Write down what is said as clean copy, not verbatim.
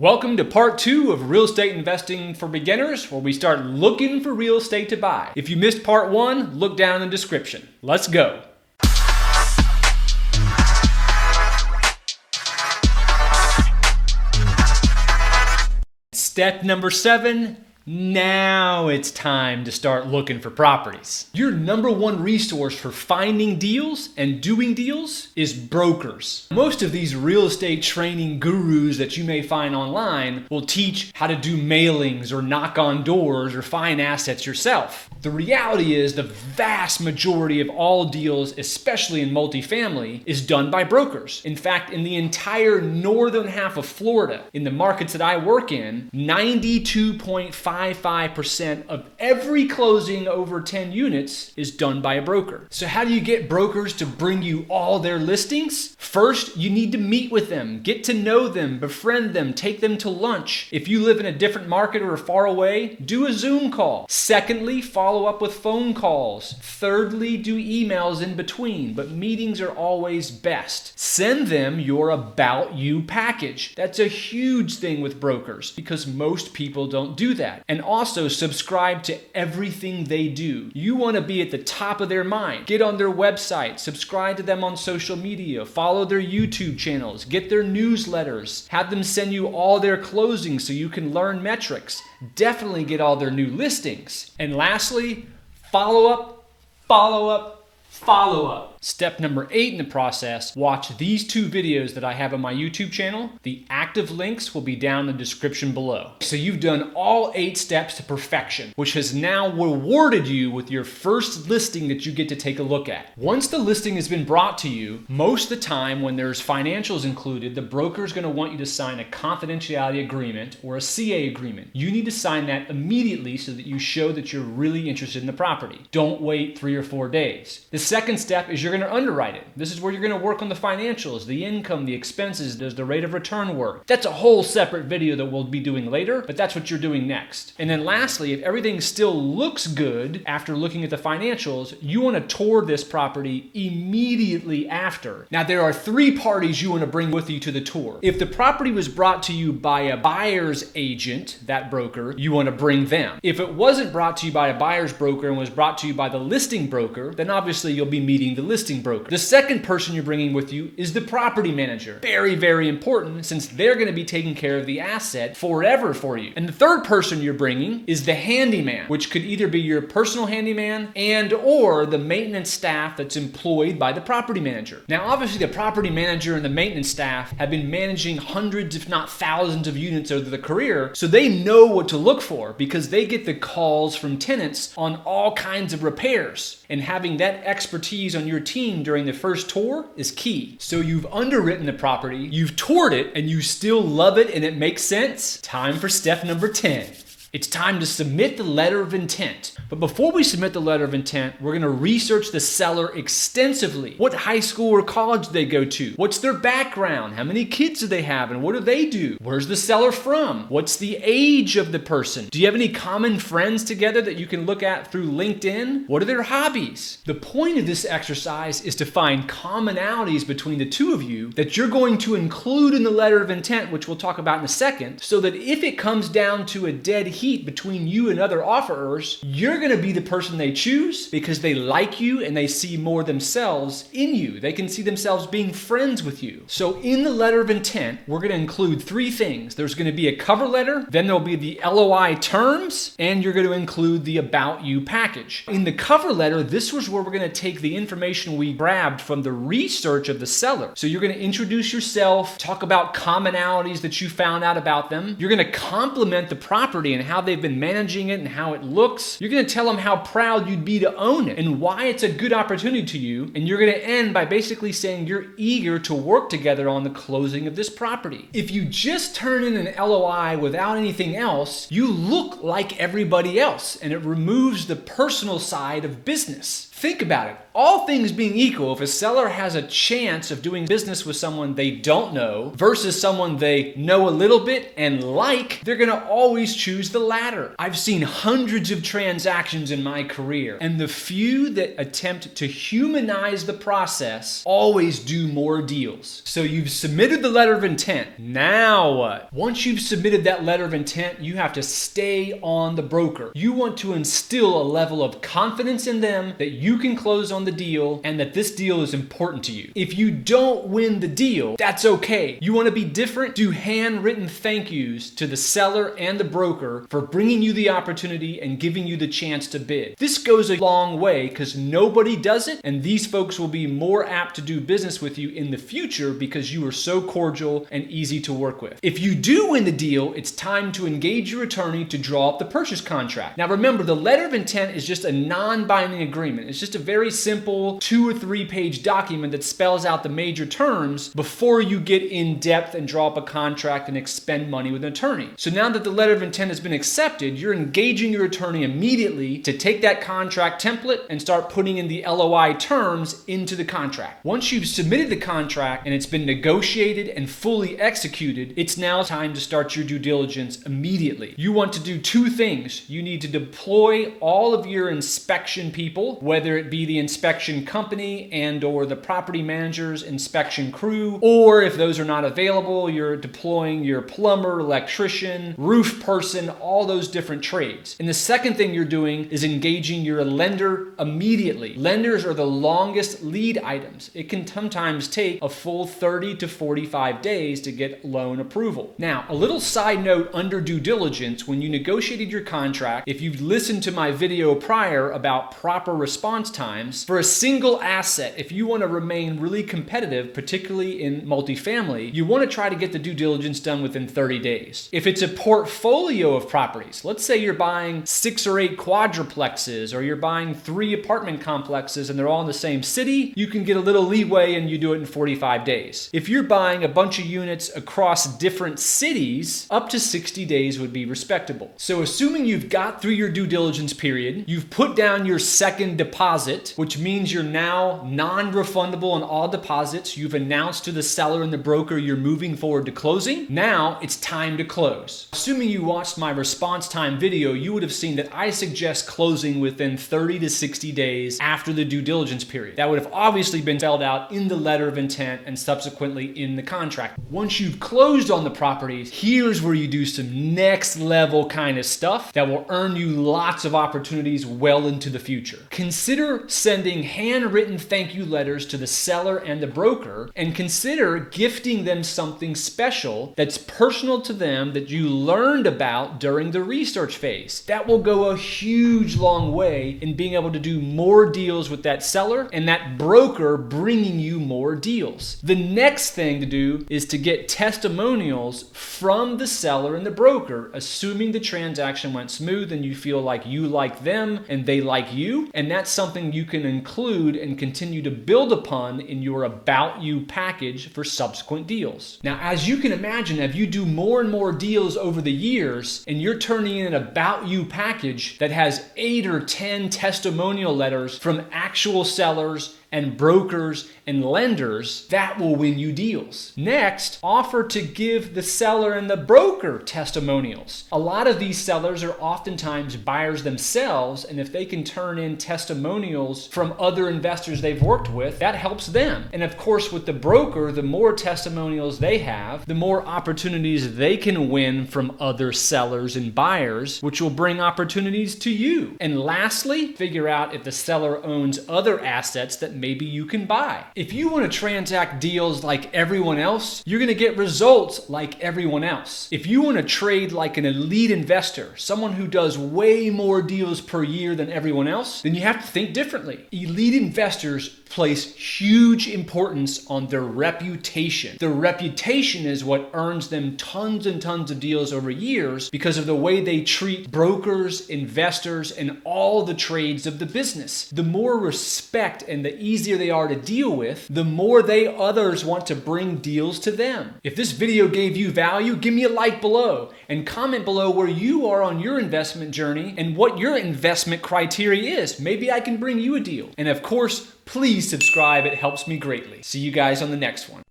Welcome to part 2 of Real Estate Investing for Beginners, where we start looking for real estate to buy. If you missed part 1, look down in the description. Let's go. Step number 7. Now it's time to start looking for properties. Your number one resource for finding deals and doing deals is brokers. Most of these real estate training gurus that you may find online will teach how to do mailings or knock on doors or find assets yourself. The reality is the vast majority of all deals, especially in multifamily, is done by brokers. In fact, in the entire northern half of Florida, in the markets that I work in, 92.55% of every closing over 10 units is done by a broker. So how do you get brokers to bring you all their listings? First, you need to meet with them, get to know them, befriend them, take them to lunch. If you live in a different market or are far away, do a Zoom call. Secondly, follow up with phone calls. Thirdly, do emails in between, but meetings are always best. Send them your About You package. That's a huge thing with brokers because most people don't do that. And also subscribe to everything they do. You want to be at the top of their mind. Get on their website, subscribe to them on social media, follow their YouTube channels, get their newsletters, have them send you all their closings so you can learn metrics. Definitely get all their new listings. And lastly, follow up, follow up, follow up. Step number 8 in the process, watch these 2 videos that I have on my YouTube channel. The active links will be down in the description below. So you've done all 8 steps to perfection, which has now rewarded you with your first listing that you get to take a look at. Once the listing has been brought to you, most of the time when there's financials included, the broker is going to want you to sign a confidentiality agreement or a CA agreement. You need to sign that immediately so that you show that you're really interested in the property. Don't wait 3 or 4 days. The second step is you're going to underwrite it. This is where you're going to work on the financials, the income, the expenses, does the rate of return work. That's a whole separate video that we'll be doing later, but that's what you're doing next. And then lastly, if everything still looks good after looking at the financials, you want to tour this property immediately after. Now, there are 3 parties you want to bring with you to the tour. If the property was brought to you by a buyer's agent, that broker, you want to bring them. If it wasn't brought to you by a buyer's broker and was brought to you by the listing broker, then obviously you'll be meeting the listing broker. The second person you're bringing with you is the property manager. Very, very important since they're going to be taking care of the asset forever for you. And the third person you're bringing is the handyman, which could either be your personal handyman and or the maintenance staff that's employed by the property manager. Now, obviously the property manager and the maintenance staff have been managing hundreds, if not thousands of units over their career, so they know what to look for because they get the calls from tenants on all kinds of repairs. And having that expertise on your team during the first tour is key. So you've underwritten the property, you've toured it, and you still love it and it makes sense. Time for step number 10. It's time to submit the letter of intent. But before we submit the letter of intent, we're going to research the seller extensively. What high school or college do they go to? What's their background? How many kids do they have and what do they do? Where's the seller from? What's the age of the person? Do you have any common friends together that you can look at through LinkedIn? What are their hobbies? The point of this exercise is to find commonalities between the two of you that you're going to include in the letter of intent, which we'll talk about in a second, so that if it comes down to a dead heat between you and other offerers, you're going to be the person they choose because they like you and they see more themselves in you. They can see themselves being friends with you. So in the letter of intent, we're going to include 3 things. There's going to be a cover letter, then there'll be the LOI terms, and you're going to include the About You package. In the cover letter, this was where we're going to take the information we grabbed from the research of the seller. So you're going to introduce yourself, talk about commonalities that you found out about them. You're going to compliment the property and how they've been managing it and how it looks. You're going to tell them how proud you'd be to own it and why it's a good opportunity to you. And you're going to end by basically saying you're eager to work together on the closing of this property. If you just turn in an LOI without anything else, you look like everybody else and it removes the personal side of business. Think about it. All things being equal, if a seller has a chance of doing business with someone they don't know versus someone they know a little bit and like, they're going to always choose the latter. I've seen hundreds of transactions in my career, and the few that attempt to humanize the process always do more deals. So you've submitted the letter of intent. Now what? Once you've submitted that letter of intent, you have to stay on the broker. You want to instill a level of confidence in them that you can close on the deal and that this deal is important to you. If you don't win the deal, that's okay. You want to be different? Do handwritten thank yous to the seller and the broker for bringing you the opportunity and giving you the chance to bid. This goes a long way because nobody does it, and these folks will be more apt to do business with you in the future because you are so cordial and easy to work with. If you do win the deal, it's time to engage your attorney to draw up the purchase contract. Now remember, the letter of intent is just a non-binding agreement. It's just a very simple 2 or 3 page document that spells out the major terms before you get in depth and draw up a contract and expend money with an attorney. So now that the letter of intent has been accepted, you're engaging your attorney immediately to take that contract template and start putting in the LOI terms into the contract. Once you've submitted the contract and it's been negotiated and fully executed, it's now time to start your due diligence immediately. You want to do 2 things. You need to deploy all of your inspection people, whether it be the inspection company and or the property manager's inspection crew, or if those are not available, you're deploying your plumber, electrician, roof person, all those different trades. And the second thing you're doing is engaging your lender immediately. Lenders are the longest lead items. It can sometimes take a full 30 to 45 days to get loan approval. Now, a little side note under due diligence, when you negotiated your contract, if you've listened to my video prior about proper response times, for a single asset, if you want to remain really competitive, particularly in multifamily, you want to try to get the due diligence done within 30 days. If it's a portfolio of properties, let's say you're buying 6 or 8 quadruplexes, or you're buying 3 apartment complexes and they're all in the same city, you can get a little leeway and you do it in 45 days. If you're buying a bunch of units across different cities, up to 60 days would be respectable. So assuming you've got through your due diligence period, you've put down your second deposit, which means you're now non-refundable on all deposits. You've announced to the seller and the broker you're moving forward to closing. Now it's time to close. Assuming you watched my response time video, you would have seen that I suggest closing within 30 to 60 days after the due diligence period. That would have obviously been spelled out in the letter of intent and subsequently in the contract. Once you've closed on the properties, here's where you do some next level kind of stuff that will earn you lots of opportunities well into the future. Consider sending handwritten thank you letters to the seller and the broker, and consider gifting them something special that's personal to them that you learned about during the research phase. That will go a huge long way in being able to do more deals with that seller and that broker bringing you more deals. The next thing to do is to get testimonials from the seller and the broker, assuming the transaction went smooth and you feel like you like them and they like you, and that's something you can include and continue to build upon in your About You package for subsequent deals. Now, as you can imagine, if you do more and more deals over the years and you're turning in an About You package that has 8 or 10 testimonial letters from actual sellers and brokers and lenders, that will win you deals. Next, offer to give the seller and the broker testimonials. A lot of these sellers are oftentimes buyers themselves, and if they can turn in testimonials from other investors they've worked with, that helps them. And of course, with the broker, the more testimonials they have, the more opportunities they can win from other sellers and buyers, which will bring opportunities to you. And lastly, figure out if the seller owns other assets that maybe you can buy. If you want to transact deals like everyone else, you're going to get results like everyone else. If you want to trade like an elite investor, someone who does way more deals per year than everyone else, then you have to think differently. Elite investors place huge importance on their reputation. Their reputation is what earns them tons and tons of deals over years because of the way they treat brokers, investors, and all the trades of the business. The more respect and the easier they are to deal with, the more others want to bring deals to them. If this video gave you value, give me a like below and comment below where you are on your investment journey and what your investment criteria is. Maybe I can bring you a deal. And of course, please subscribe. It helps me greatly. See you guys on the next one.